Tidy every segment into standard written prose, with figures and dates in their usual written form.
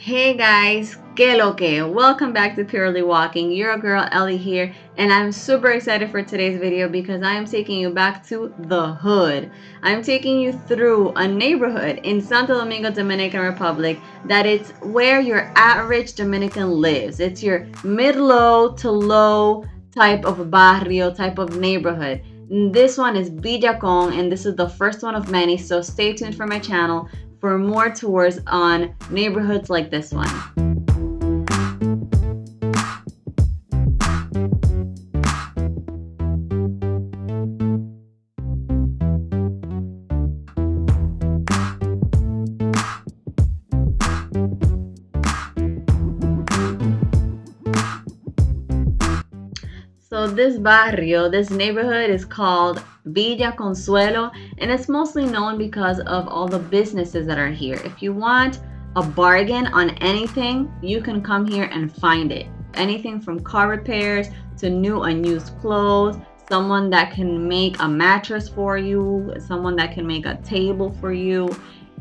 Hey guys, que lo que? Welcome back to Purely Walking. Your girl Ellie here, and I'm super excited for today's video because I am taking you back to the hood. I'm taking you through a neighborhood in Santo Domingo, Dominican Republic that it's where your average Dominican lives. It's your mid-low to low type of barrio, type of neighborhood. This one is VillaCon, and this is the first one of many, so stay tuned for my channel for more tours on neighborhoods like this one. So this barrio, this neighborhood is called Villa Consuelo, and it's mostly known because of all the businesses that are here. If you want a bargain on anything, you can come here and find it. Anything from car repairs to new and used clothes, someone that can make a mattress for you, someone that can make a table for you,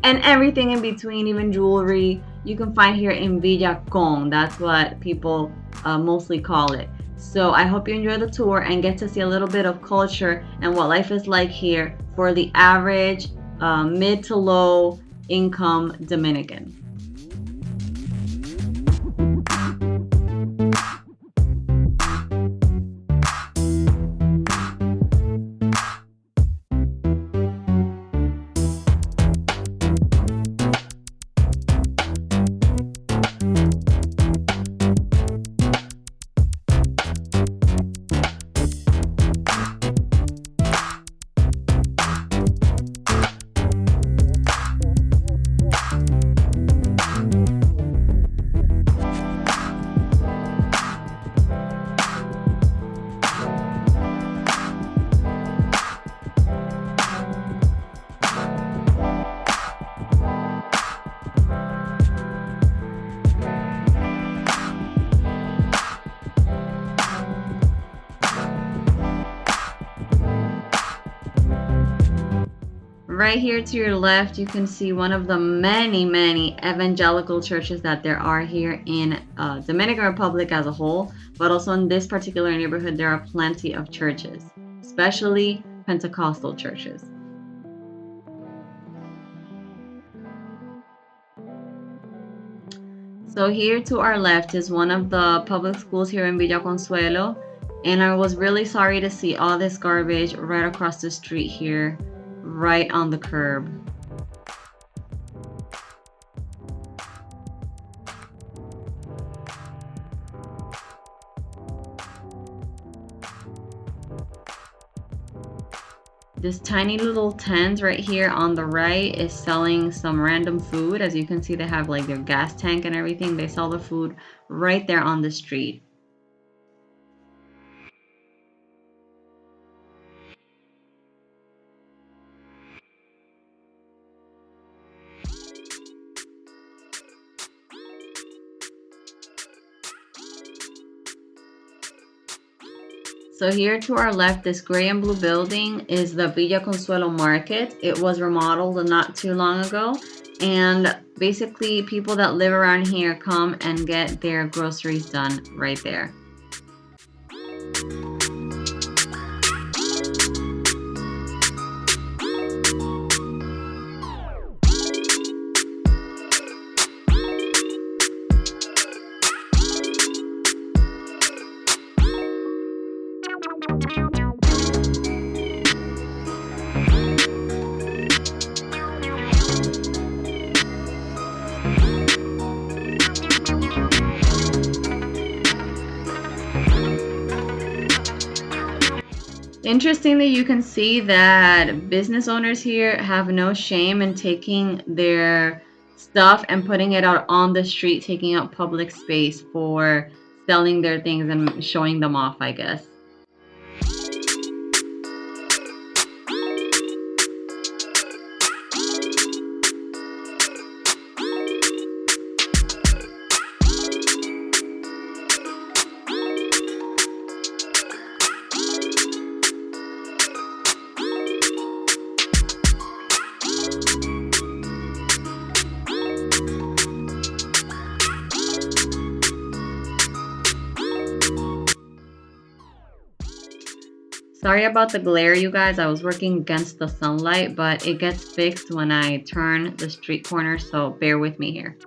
and everything in between, even jewelry, you can find here in VillaCon. That's what people mostly call it. So I hope you enjoy the tour and get to see a little bit of culture and what life is like here for the average mid to low income Dominican. Right here to your left, you can see one of the many evangelical churches that there are here in Dominican Republic as a whole, but also in this particular neighborhood, there are plenty of churches, especially Pentecostal churches. So here to our left is one of the public schools here in Villa Consuelo, and I was really sorry to see all this garbage right across the street here, right on the curb. This tiny little tent right here on the right is selling some random food. As you can see, they have like their gas tank and everything. They sell the food right there on the street. So here to our left, this gray and blue building is the Villa Consuelo Market. It was remodeled not too long ago. And basically people that live around here come and get their groceries done right there. Interestingly, you can see that business owners here have no shame in taking their stuff and putting it out on the street, taking up public space for selling their things and showing them off, I guess. Sorry about the glare, you guys. I was working against the sunlight, but it gets fixed when I turn the street corner, so bear with me here.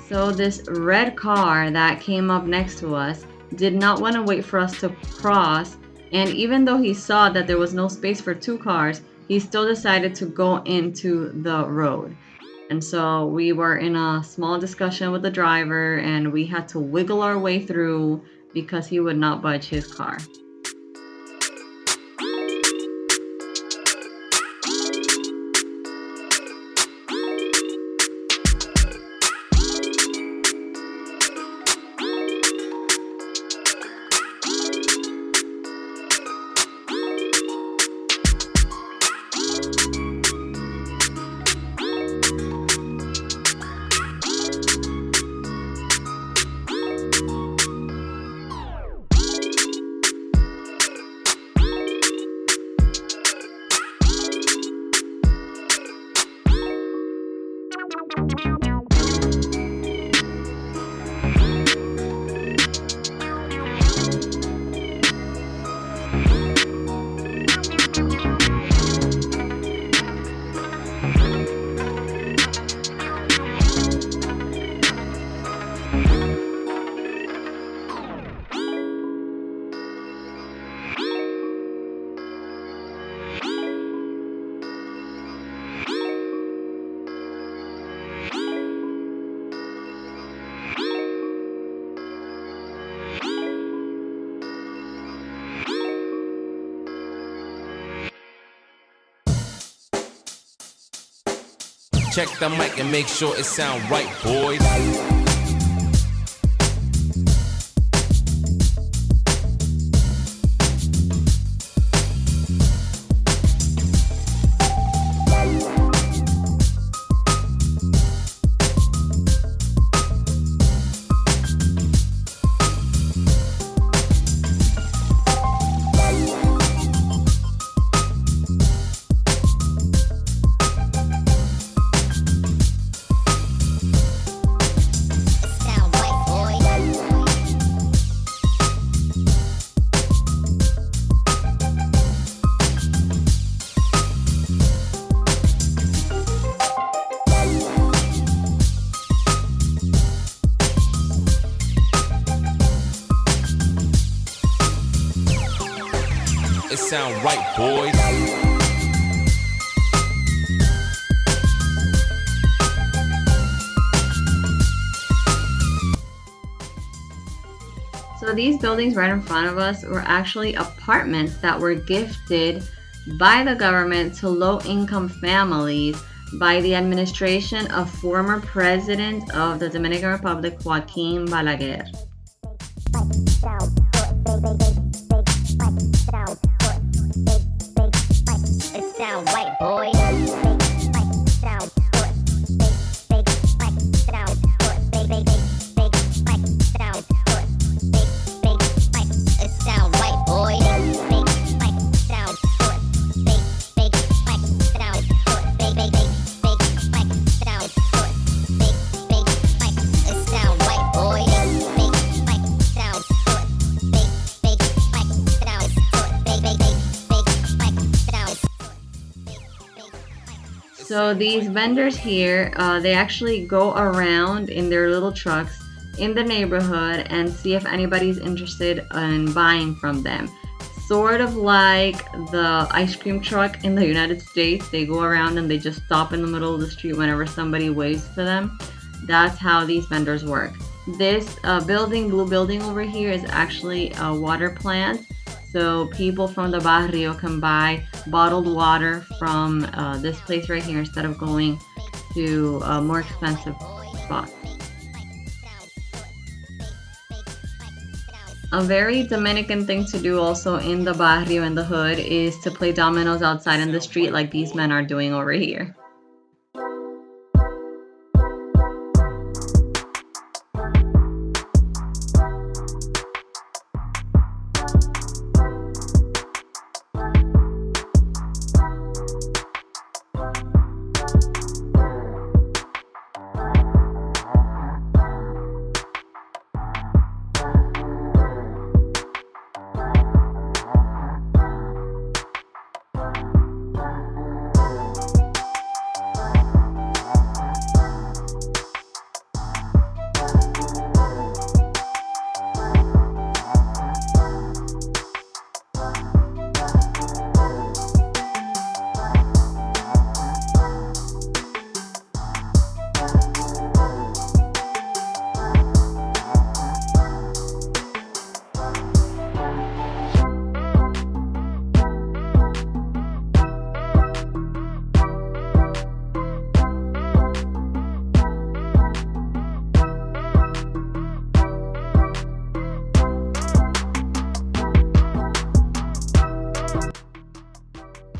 So this red car that came up next to us did not want to wait for us to cross, and even though he saw that there was no space for two cars, he still decided to go into the road. And so we were in a small discussion with the driver and we had to wiggle our way through because he would not budge his car. Check the mic and make sure it sound right, boys. It sound right, boys. So these buildings right in front of us were actually apartments that were gifted by the government to low-income families by the administration of former President of the Dominican Republic, Joaquin Balaguer. It sound white, boy. So these vendors here, they actually go around in their little trucks in the neighborhood and see if anybody's interested in buying from them. Sort of like the ice cream truck in the United States. They go around and they just stop in the middle of the street whenever somebody waves to them. That's how these vendors work. This blue building over here is actually a water plant. So people from the Barrio can buy bottled water from this place right here instead of going to a more expensive spot. A very Dominican thing to do also in the Barrio, in the hood, is to play dominoes outside in the street like these men are doing over here.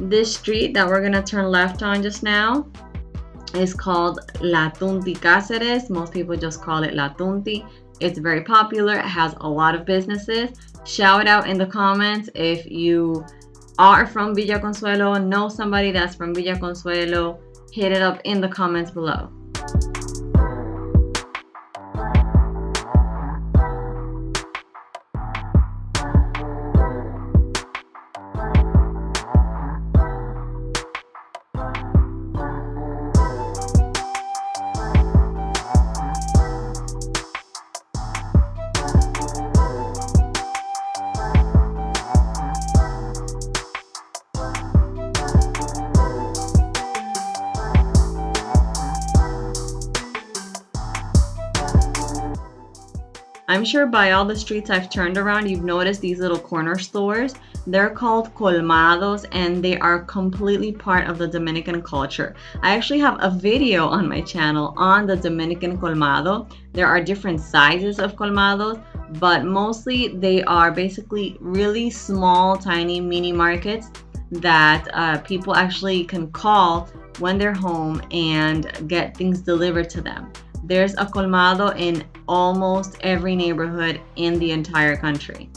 This street that we're gonna turn left on just now is called La Tunti Cáceres. Most people just call it La Tunti. It's very popular. It has a lot of businesses. Shout out in the comments if you are from Villa Consuelo, know somebody that's from Villa Consuelo. Hit it up in the comments below. I'm sure by all the streets I've turned around, you've noticed these little corner stores. They're called colmados and they are completely part of the Dominican culture. I actually have a video on my channel on the Dominican colmado. There are different sizes of colmados, but mostly they are basically really small, tiny mini markets that people actually can call when they're home and get things delivered to them. There's a colmado in almost every neighborhood in the entire country.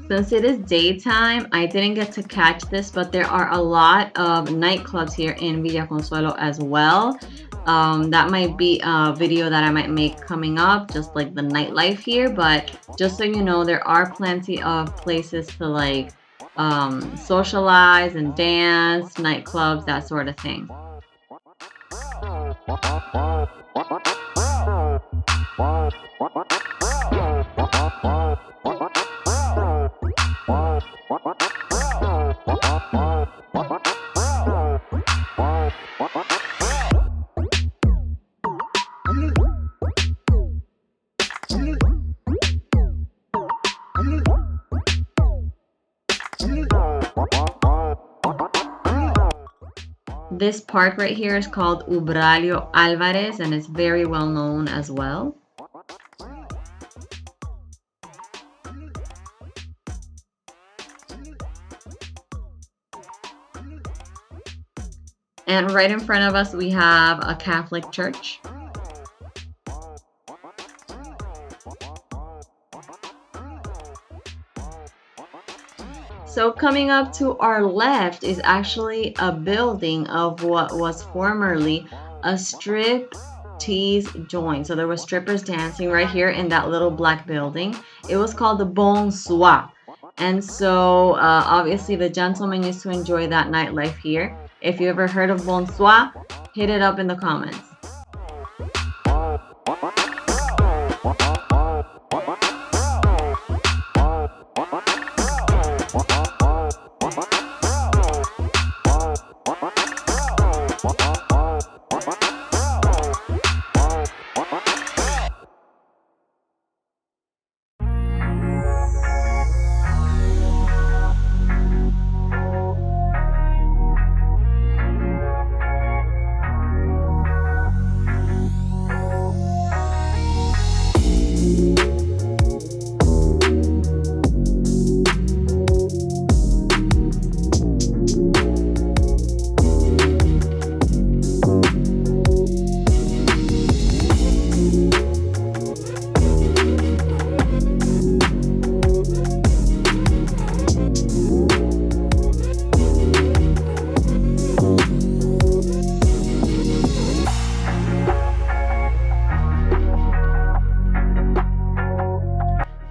Since it is daytime, I didn't get to catch this, but there are a lot of nightclubs here in Villa Consuelo as well. That might be a video that I might make coming up, just like the nightlife here. But just so you know, there are plenty of places to like socialize and dance, nightclubs, that sort of thing. This park right here is called Ubralio Alvarez and it's very well known as well. And right in front of us we have a Catholic church. So coming up to our left is actually a building of what was formerly a strip tease joint. So there were strippers dancing right here in that little black building. It was called the Bonsoir. And so obviously the gentlemen used to enjoy that nightlife here. If you ever heard of Bonsoir, hit it up in the comments.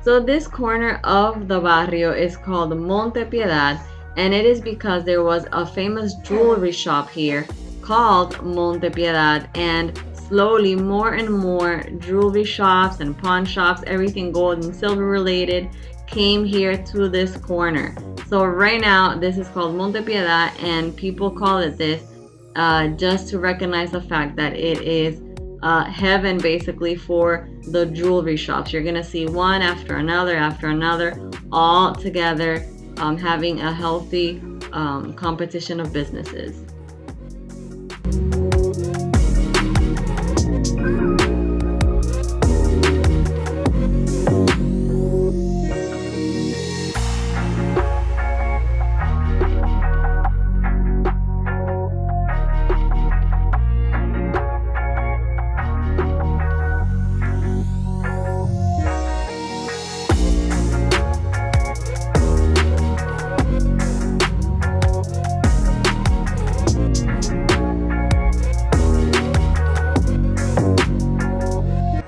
So this corner of the barrio is called Monte Piedad, and it is because there was a famous jewelry shop here called Monte Piedad, and slowly more and more jewelry shops and pawn shops, everything gold and silver related, came here to this corner. So right now this is called Monte Piedad, and people call it this just to recognize the fact that it is heaven basically for the jewelry shops. You're gonna see one after another, all together, having a healthy competition of businesses.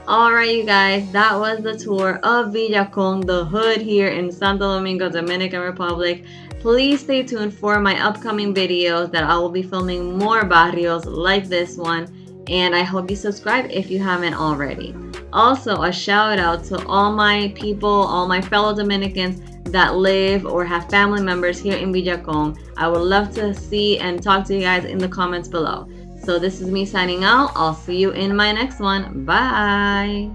Alright, you guys, that was the tour of VillaCon, the hood here in Santo Domingo, Dominican Republic. Please stay tuned for my upcoming videos that I will be filming more barrios like this one. And I hope you subscribe if you haven't already. Also, a shout out to all my people, all my fellow Dominicans that live or have family members here in VillaCon. I would love to see and talk to you guys in the comments below. So this is me signing out. I'll see you in my next one. Bye.